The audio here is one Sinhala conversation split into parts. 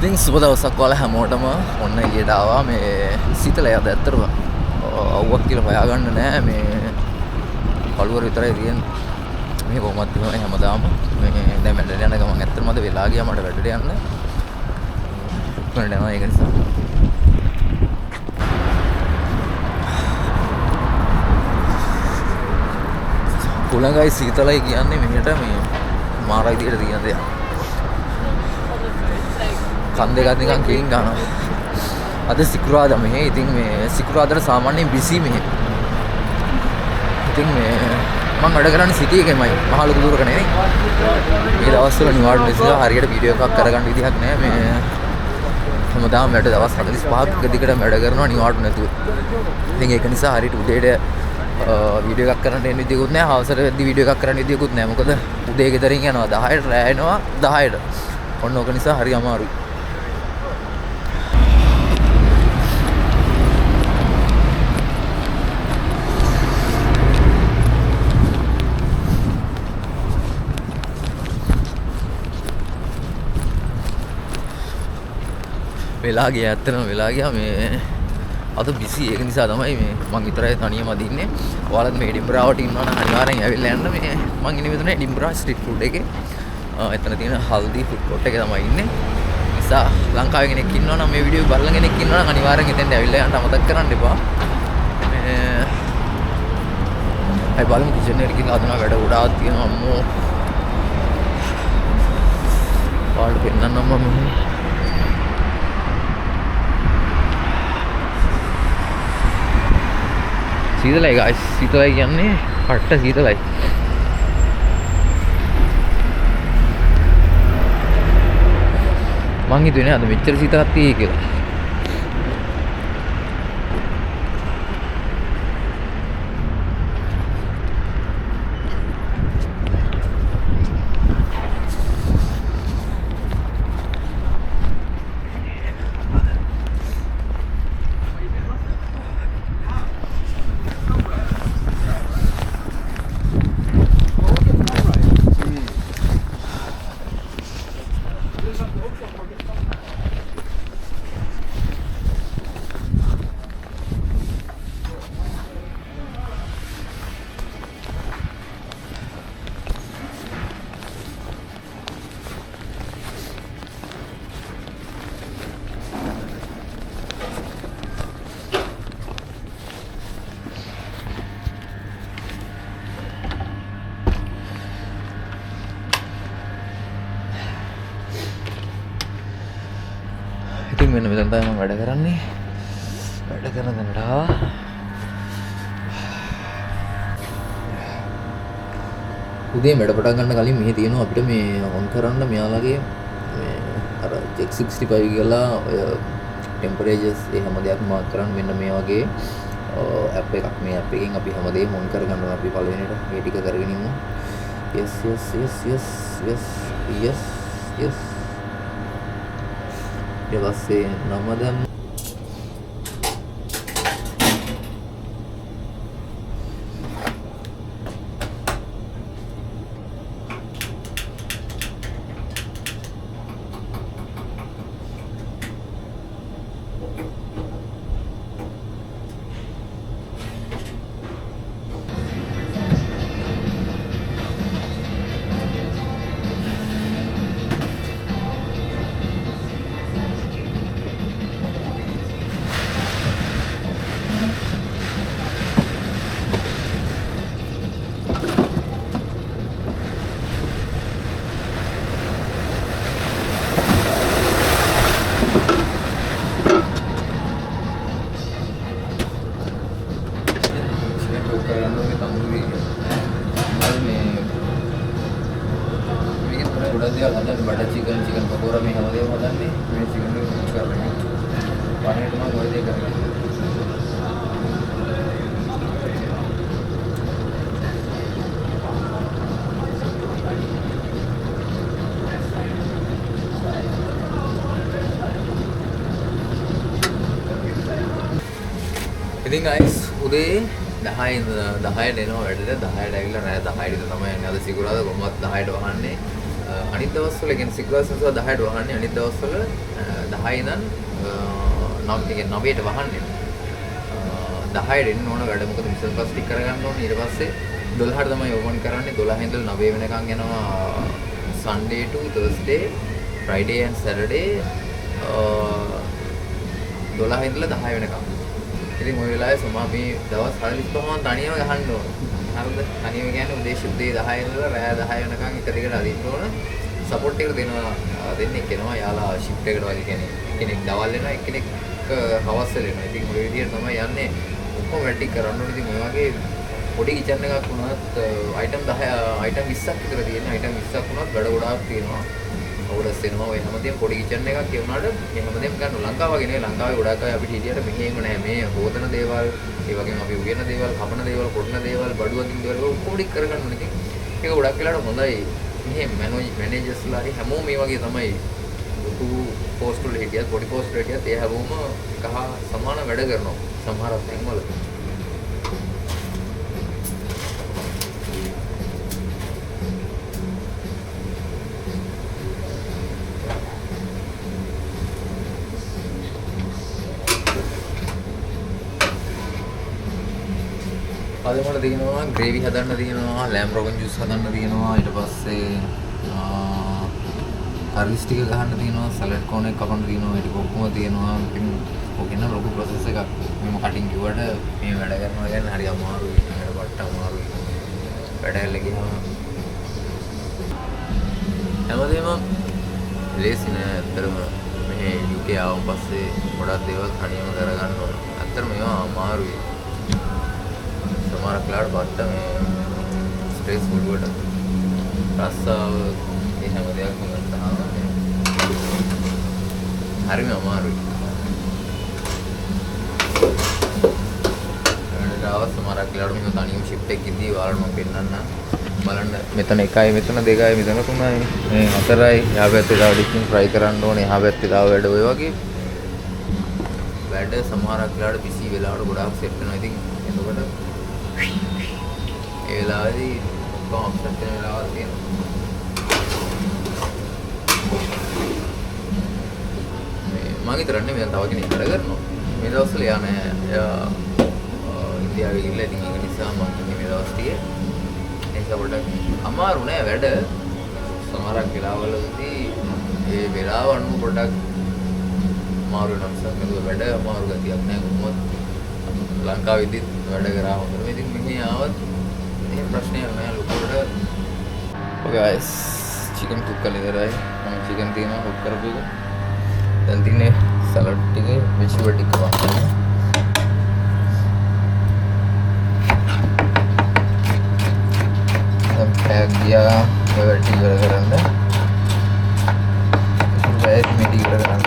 ඉතින් සුබ දවසක් ඔයාලා හැමෝටම ඔන්න එළියට ආවා මේ සීතලයි අද ඇත්තටම අවුවක් කියලා හොයාගන්න නෑ මේ කළුවර විතරයි තියෙන්නේ මේ කොහොමද තියෙන්නේ හැමදාම මේ දැන් වැඩට යන ගමන් ඇත්තටම අද වෙලා ගියා මට වැඩට යන්න ඉක්මනට යනවා ඒක නිසා කුලඟයි සීතලයි කියන්නේ මෙහෙට මේ මාර විදියට තියෙන දෙයක් කන් දෙකක් නිකන් කීන් ගන්නවා. අද සිකුරාදා මෙහෙ. ඉතින් මේ සිකුරාදාට සාමාන්‍යයෙන් බිසි මෙහෙ. ඉතින් මේ මම වැඩ කරන්නේ සිටි එකේමයි. මහ ලොකු දුරක නෙවෙයි. මේ දවස්වල නිවාඩු නිසා හරියට වීඩියෝ එකක් කරගන්න විදිහක් නැහැ. මේ හැමදාම වැඩ දවස් 45ක් දිගට වැඩ කරනවා නිවාඩු නැතුව. ඉතින් ඒක නිසා හරියට උදේට වීඩියෝ එකක් කරන්න එන්න විදියකුත් නැහැ. හවසට වෙද්දි වීඩියෝ එකක් කරන්න විදියකුත් නැහැ. මොකද උදේ ගෙදරින් යනවා 10ට රෑ එනවා 10ට. ඔන්න ඕක නිසා හරි අමාරුයි. වෙලා ගියා ඇත්තටම වෙලා ගියා මේ අද බිසි ඒක නිසා තමයි මේ මං විතරයි තනියම අදින්නේ. ඔයාලත් මේ ඩිම්බරාවට ඉන්නවනම් අනිවාර්යෙන් ඇවිල්ලා යන්න මේ මං ඉන්නේ මෙතන ඩිම්බරා ස්ට්‍රීට් ෆුඩ් එකේ. එතන තියෙන හල්දි ෆුඩ් කෝට් එකේ තමයි ඉන්නේ. නිසා ලංකාවේ කෙනෙක් ඉන්නවනම් මේ වීඩියෝ බලන කෙනෙක් ඉන්නවනම් අනිවාර්යෙන් එතෙන්ට ඇවිල්ලා යන්න අමතක කරන්න එපා. මේ අය බලමු කිචන් එකට ගිහලා අදන වැඩ ගොඩාක් තියෙනවා අම්මෝ. ඔයාලට පෙන්නන්නම් මම සීතලයි guys සීතලයි කියන්නේ කට්ට සීතලයි මං හිතුවේ නෑ අද මෙච්චර සීතලක් තියෙයි කියලා ඉතින් මෙන්න මෙතන තමයි මම වැඩ කරන්නේ. වැඩ කරන තැනට ආවා. උදේ වැඩ පටන් ගන්න කලින් මෙහි තියෙනවා අපිට මේ ඔන් කරන්න මෙයාලගේ මේ අර check 65 කියලා ඔය ටෙම්පරේචර්ස් ඒ හැම දෙයක්ම මාක් කරන්න මෙන්න මේ වගේ ඇප් එකක් මේ ඇප් එකෙන් අපි හැමදේම ඔන් කරගන්න ඕන අපි පළවෙනිට මේ ටික කරගෙන ඉමු. yes yes yes yes yes yes yes ඊට පස්සේ නම දැම්ම बटर चिकन चिकन पकौड़ा में हमारे हमारे मैं चिकन में कुछ कर रहे हैं पानी तो मैं वही दे कर रहे ඉතින් guys උදේ 10ට එනවා වැඩට 10ට ඇවිල්ලා රෑ 10ට තමයි යන්නේ අද සිකුරාදා කොහොමවත් 10ට වහන්නේ අනිත් දවස්වල කියන්නේ සිකුරාදා 10ට වහන්නේ. අනිත් දවස්වල 10 ඉඳන් 9ට වහන්නේ. 10ට එන්න ඕන වැඩ මොකද විසල් බස් ටික කරගන්න ඕනේ. ඊට පස්සේ 12ට තමයි ඕපන් කරන්නේ. 12 ඉඳලා 9 වෙනකන් යනවා Sunday to Thursday, Friday and Saturday 12 ඉඳලා 10 වෙනකන්. ඉතින් ওই වෙලාවේ සමා මේ දවස් 45ම තනියම ගහන්න ඕන. හරිද? තනියම කියන්නේ උදේශ උදේ 10 ඉඳලා රෑ 10 වෙනකන් එක දිගට අදින්න ඕන. සපෝට් එක දෙනවා දෙන්නෙක් එනවා. යාලා ෂිෆ්ට් එකට වගේ කියන්නේ කෙනෙක් දවල් වෙනවා එක්කෙනෙක් හවස් වෙනවා. ඉතින් ඔය විදිහට තමයි යන්නේ. ඔක්කොම වැඩි කරන්න ඕනේ. ඉතින් ඔය වගේ පොඩි කිචන් එකක් වුණත් අයිටම් 20ක් විතර තියෙන. අයිටම් 20ක් වුණත් වැඩ ගොඩාක් තියෙනවා. අවුලස් වෙනවා. ඔය හැමදේම පොඩි කිචන් එකක් ඒ වුණාට මේ හැමදේම ගන්න ලංකාව වගේ නෙවෙයි. ලංකාවේ ගොඩාක් අය අපිට හිටියට මෙහෙම නෑ. මේ හොදන දේවල්, ඒ වගේම අපි උයන දේවල්, කපන දේවල්, කොටන දේවල්, බඩු අදින දේවල් ඔක්කොම ටික කරගන්න ඕනේ. ඉතින් ඒක ගොඩක් වෙලාවට හොඳයි. මෙහෙම මැනේජර්ස්ලා හරි හැමෝම මේ වගේ තමයි. ලොකු පෝස්ට් වල හිටියත්, පොඩි පෝස්ට් වල හිටියත් ඒ හැමෝම කහ සමාන වැඩ කරනවා. සමහරක් තැන්වල අද මට තියෙනවා ග්‍රේවි හදන්න තියෙනවා, ලෑම් රෝගන් ජූස් හදන්න තියෙනවා, ඊට පස්සේ කර්ලිස් ටික ගහන්න තියෙනවා, සලාඩ් කෝන් එක කපන්න තියෙනවා, ඊට ඔක්කොම තියෙනවා. ඉතින් ඔකේන ලොකු ප්‍රොසෙස් එකක්. මම කටින් කිව්වට මේ වැඩ කරනවා කියන්නේ හරි අමාරුයි. වැඩ වට අමාරුයි. වැඩ ගියාම හැමදේම ලේසි නෑ. ඇත්තටම මේ UK ආවම පස්සේ ගොඩක් දේවල් තනියම කරගන්න ඕන. ඇත්තටම මේවා අමාරුයි. සමහරක් වෙලාවට බත්ත මේ ස්ට්‍රෙස්ෆුල් වට රස්සාව ඒ හැම දෙයක්ම ගත්තාම හරිම අමාරුයි. ඒකට සමහරක් වෙලාවට මම තනියම ෂිෆ්ට් එකකින්දී ඔයාලට මම පෙන්නන්න බලන්න. මෙතන 1යි, මෙතන 2යි, මෙතන 3යි, මේ 4යි. එහා පැත්තේ තව ඩිස්ටින් ෆ්‍රයි කරන්න ඕනේ. එහා පැත්තේ තව වැඩ ඔය වගේ වැඩ සමහරක් වෙලාවට බිසි වෙලාවට ගොඩාක් සෙට් වෙනවා. ඉතින් එතකොට ඒ වෙලාවේදී ඔක්කොම අප්සෙට් වෙන වෙලාවක් තියෙනවා. මම විතර නෙමෙයි තව කෙනෙක් වැඩ කරනවා. මේ දවස්වල යා නෑ. එයා ඉන්දියාවේ ගිහලා ඉතින් ඒක නිසා මම මේ දවස් ටිකේ ඒක පොඩ්ඩක් අමාරු නෑ වැඩ. සමහරක් වෙලාවලදී ඒ වෙලාව අනුව පොඩ්ඩක් අමාරු වෙනවා. මොකද වැඩ අමාරු ගතියක් නෑ කොහොමද. ලංකාවේදී වැඩ කරා හොඳට. ඉතින් මෙහි ආවත් එහෙම ප්‍රශ්නයක් නෑ ලොකුවට. ඔකේ guys, chicken cook කරලා ඉවරයි. මම chicken තියෙනවා cook කරපු එක. දැන් තින්නේ සලාඩ් ටික, vegetable ටික වහන්න. දැන් පැක් ගියා ඔය ටික ඉවර කරන්න. ඒක මේ ටික ඉවර කරන්න.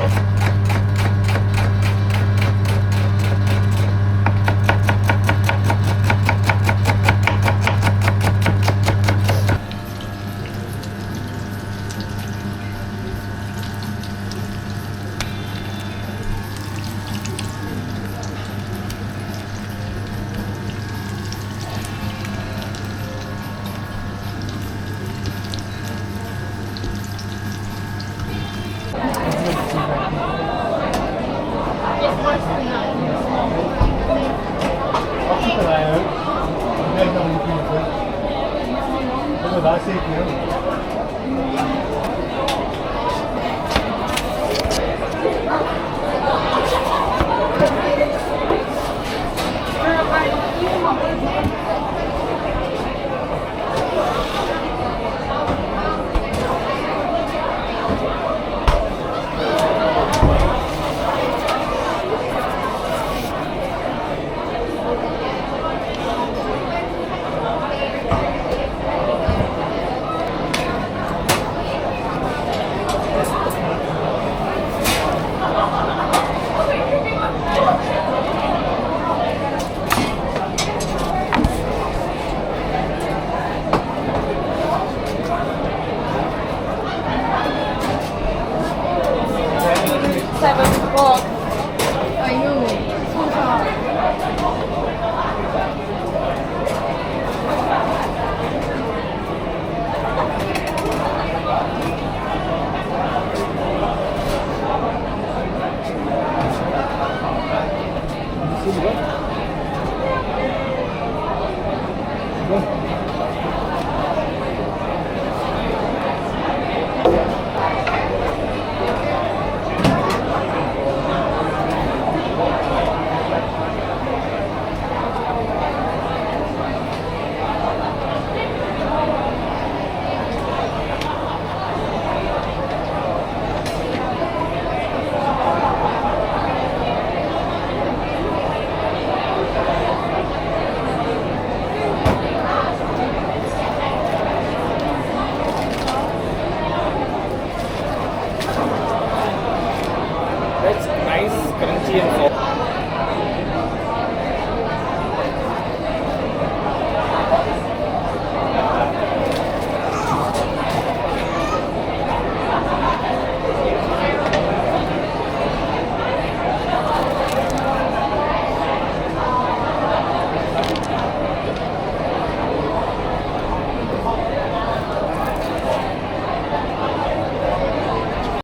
T and 4.